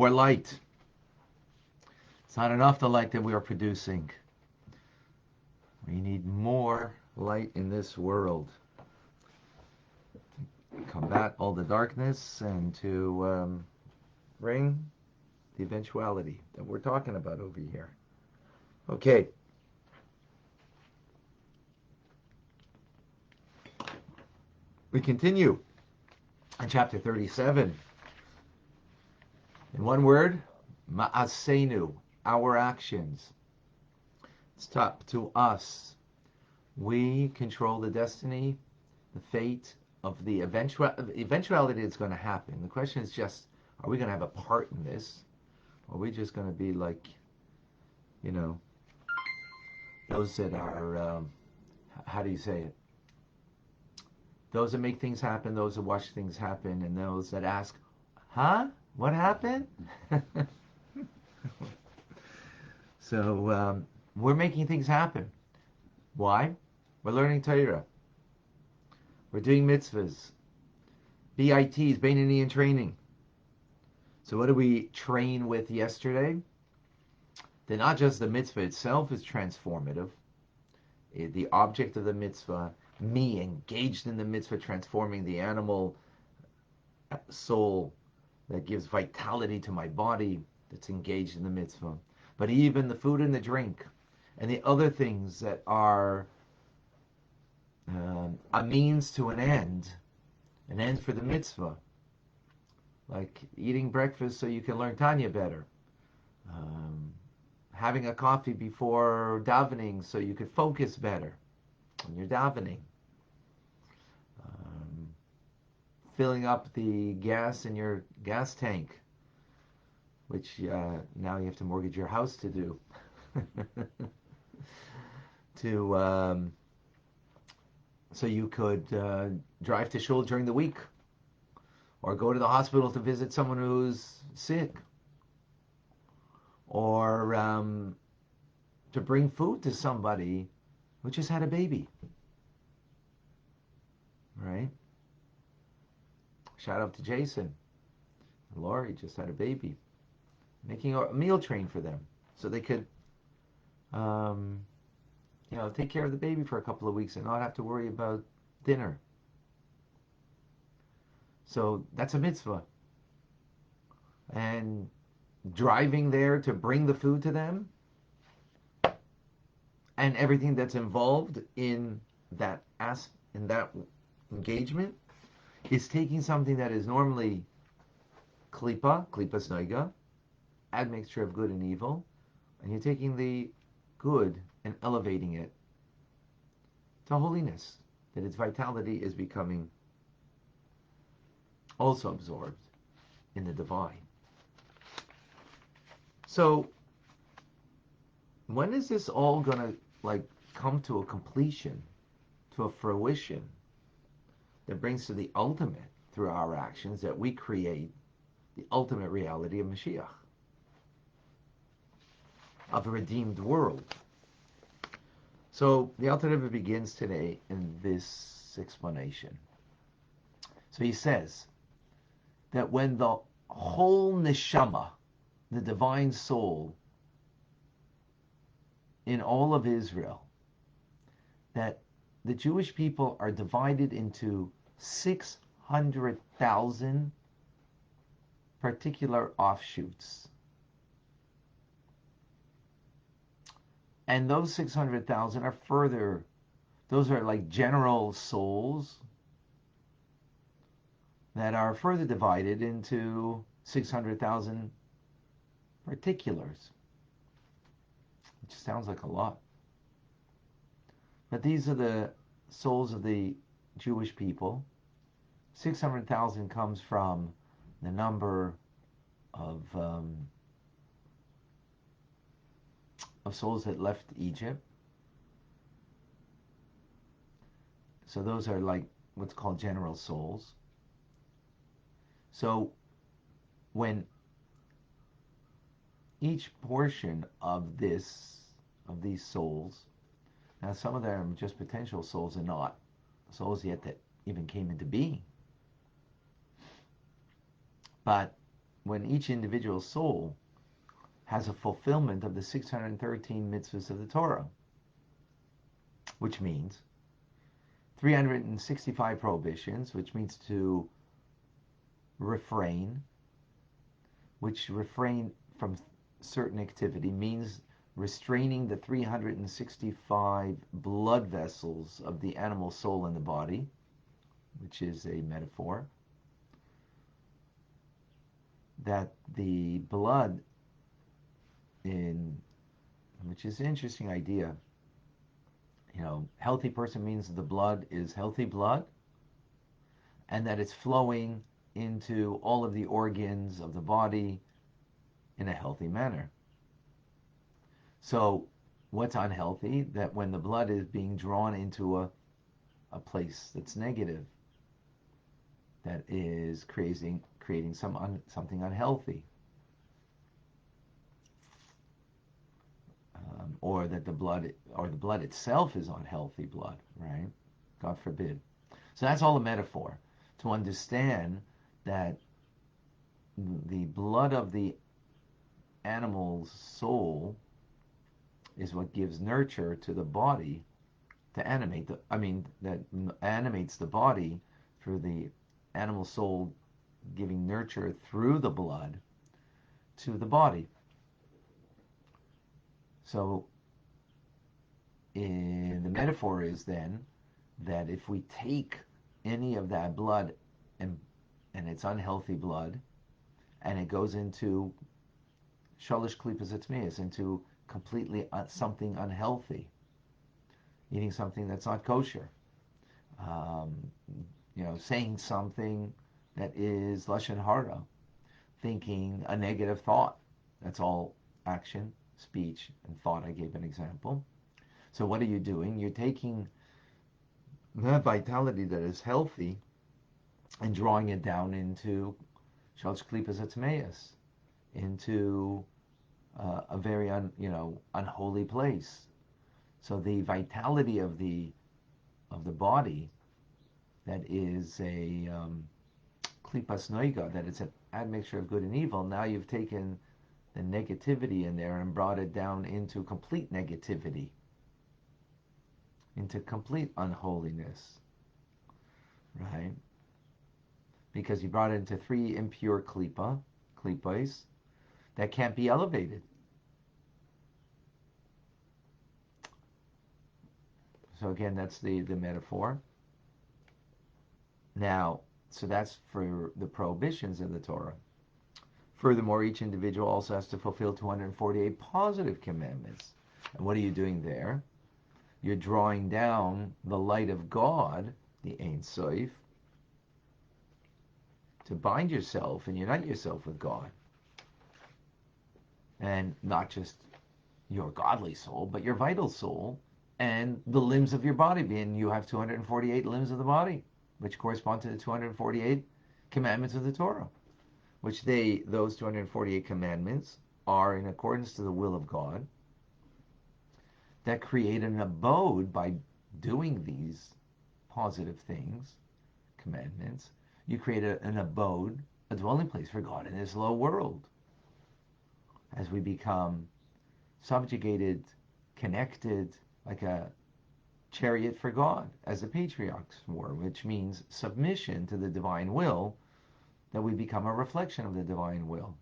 more light. It's not enough the light that we are producing. We need more light in this world to combat all the darkness and to bring the eventuality that we're talking about over here. Okay. We continue in chapter 37. In one word, ma'asenu, our actions. It's up to us. We control the destiny, the fate of the eventuality that's going to happen. The question is just, are we going to have a part in this? Or are we just going to be like, those that are, how do you say it? Those that make things happen, those that watch things happen, and those that ask, huh? What happened? So we're making things happen. Why? We're learning Torah. We're doing mitzvahs. BITs, Beinoni and training. So what did we train with yesterday? That not just the mitzvah itself is transformative. The object of the mitzvah, me engaged in the mitzvah, transforming the animal soul that gives vitality to my body that's engaged in the mitzvah. But even the food and the drink and the other things that are a means to an end for the mitzvah. Like eating breakfast so you can learn Tanya better. Having a coffee before davening so you could focus better when you're davening. Filling up the gas in your gas tank, which now you have to mortgage your house to do. So you could drive to shul during the week, or go to the hospital to visit someone who's sick, or to bring food to somebody who just had a baby, right? Shout out to Jason. Laurie just had a baby. Making a meal train for them so they could, take care of the baby for a couple of weeks and not have to worry about dinner. So that's a mitzvah. And driving there to bring the food to them and everything that's involved in that engagement is taking something that is normally klipas noiga, admixture of good and evil, and you're taking the good and elevating it to holiness, that its vitality is becoming also absorbed in the divine. So when is this all gonna come to a completion, to a fruition that brings to the ultimate through our actions, that we create the ultimate reality of Mashiach, of a redeemed world? So the Alter Rebbe begins today in this explanation. So he says that when the whole neshama, the divine soul in all of Israel, that the Jewish people are divided into 600,000 particular offshoots. And those 600,000 are those are like general souls that are further divided into 600,000 particulars, which sounds like a lot. But these are the souls of the Jewish people. 600,000 comes from the number of souls that left Egypt. So those are like what's called general souls. So when each portion of these souls, now some of them are just potential souls and not souls yet that even came into being, but when each individual soul has a fulfillment of the 613 mitzvahs of the Torah, which means 365 prohibitions, which means to refrain, which refrain from certain activity means restraining the 365 blood vessels of the animal soul in the body, which is a metaphor, that the blood which is an interesting idea. Healthy person means the blood is healthy blood, and that it's flowing into all of the organs of the body in a healthy manner. So what's unhealthy? That when the blood is being drawn into a place that's negative, that is creating something unhealthy, or that the blood itself is unhealthy blood, right? God forbid. So that's all a metaphor to understand that the blood of the animal's soul is what gives nurture to the body that animates the body through the animal soul giving nurture through the blood to the body. So the metaphor is then that if we take any of that blood and it's unhealthy blood, and it goes into shalish klipas etzmeis, into completely something unhealthy, eating something that's not kosher, saying something that is lashon hara, thinking a negative thought. That's all action, speech, and thought. I gave an example. So what are you doing? You're taking the vitality that is healthy and drawing it down into shalish klipas etzmeis, into a very unholy place. So the vitality of the body, that is a klipas noiga, that it's an admixture of good and evil. Now you've taken the negativity in there and brought it down into complete negativity, into complete unholiness, right? Because you brought it into three impure klipas that can't be elevated. So again, that's the metaphor. Now, so that's for the prohibitions in the Torah. Furthermore, each individual also has to fulfill 248 positive commandments. And what are you doing there? You're drawing down the light of God, the Ein Sof, to bind yourself and unite yourself with God. And not just your godly soul, but your vital soul and the limbs of your body, being you have 248 limbs of the body, which correspond to the 248 commandments of the Torah, which those 248 commandments are in accordance to the will of God, that create an abode by doing these positive things, commandments. You create an abode, a dwelling place for God in this low world. As we become subjugated, connected, like a chariot for God, as the patriarchs were, which means submission to the divine will, that we become a reflection of the divine will.